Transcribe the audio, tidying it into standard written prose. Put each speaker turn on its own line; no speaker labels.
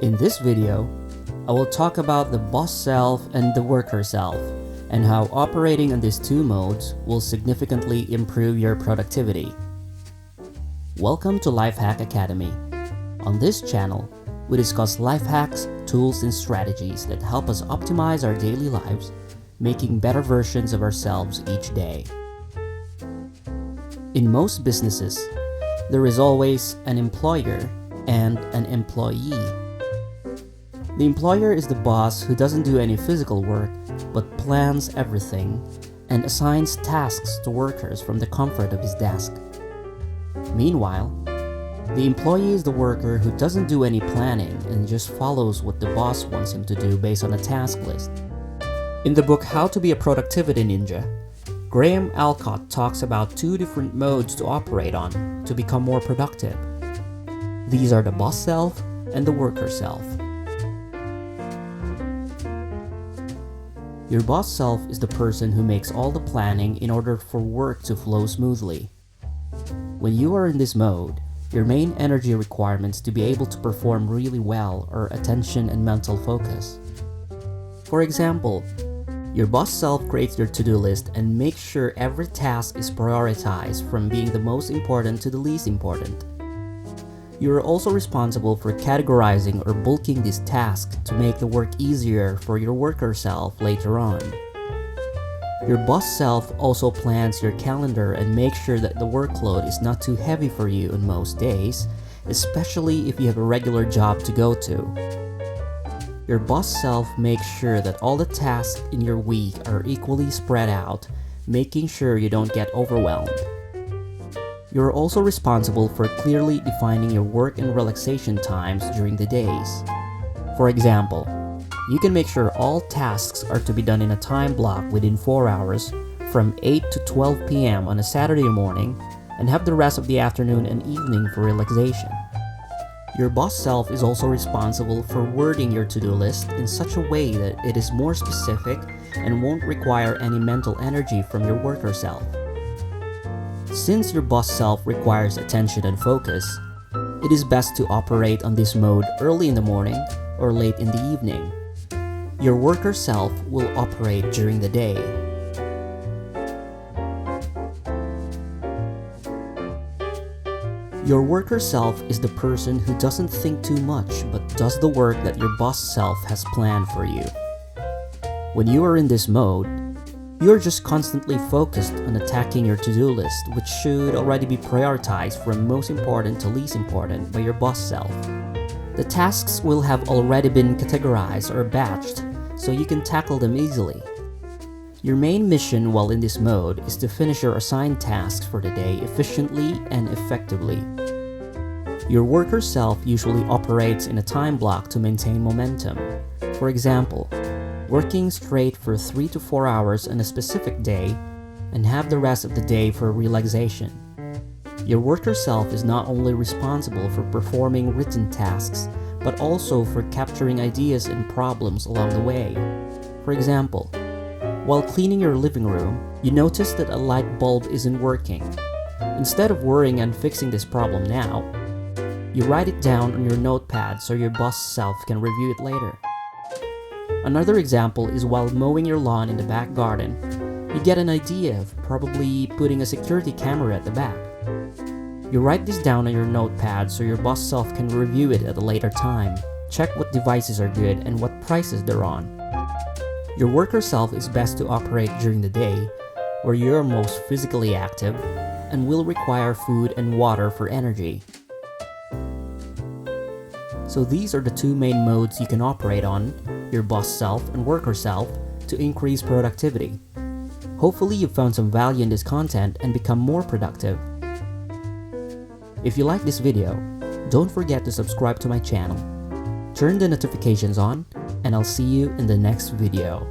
In this video, I will talk about the boss self and the worker self, and how operating on these two modes will significantly improve your productivity. Welcome to Lifehack Academy. On this channel, we discuss life hacks, tools, and strategies that help us optimize our daily lives, making better versions of ourselves each day. In most businesses, there is always an employer and an employee. The employer is the boss who doesn't do any physical work but plans everything and assigns tasks to workers from the comfort of his desk. Meanwhile, the employee is the worker who doesn't do any planning and just follows what the boss wants him to do based on a task list. In the book How to Be a Productivity Ninja, Graham Alcott talks about two different modes to operate on to become more productive. These are the boss self and the worker self. Your boss self is the person who makes all the planning in order for work to flow smoothly. When you are in this mode, your main energy requirements to be able to perform really well are attention and mental focus. For example, your boss self creates your to-do list and makes sure every task is prioritized from being the most important to the least important. You are also responsible for categorizing or bulking these tasks to make the work easier for your worker self later on. Your boss self also plans your calendar and makes sure that the workload is not too heavy for you on most days, especially if you have a regular job to go to. Your boss self makes sure that all the tasks in your week are equally spread out, making sure you don't get overwhelmed. You are also responsible for clearly defining your work and relaxation times during the days. For example, you can make sure all tasks are to be done in a time block within 4 hours from 8 to 12 p.m. on a Saturday morning and have the rest of the afternoon and evening for relaxation. Your boss self is also responsible for wording your to-do list in such a way that it is more specific and won't require any mental energy from your worker self. Since your boss self requires attention and focus, it is best to operate on this mode early in the morning or late in the evening. Your worker self will operate during the day. Your worker self is the person who doesn't think too much but does the work that your boss self has planned for you. When you are in this mode, you are just constantly focused on attacking your to-do list, which should already be prioritized from most important to least important by your boss self. The tasks will have already been categorized or batched, so you can tackle them easily. Your main mission while in this mode is to finish your assigned tasks for the day efficiently and effectively. Your worker self usually operates in a time block to maintain momentum. For example, working straight for 3 to 4 hours on a specific day and have the rest of the day for relaxation. Your worker self is not only responsible for performing written tasks, but also for capturing ideas and problems along the way. For example, while cleaning your living room, you notice that a light bulb isn't working. Instead of worrying and fixing this problem now, you write it down on your notepad so your boss self can review it later. Another example is while mowing your lawn in the back garden, you get an idea of probably putting a security camera at the back. You write this down on your notepad so your boss self can review it at a later time, check what devices are good and what prices they're on. Your worker self is best to operate during the day, where you are most physically active and will require food and water for energy. So these are the two main modes you can operate on, your boss self and worker self, to increase productivity. Hopefully you found some value in this content and become more productive. If you like this video, don't forget to subscribe to my channel. Turn the notifications on, and I'll see you in the next video.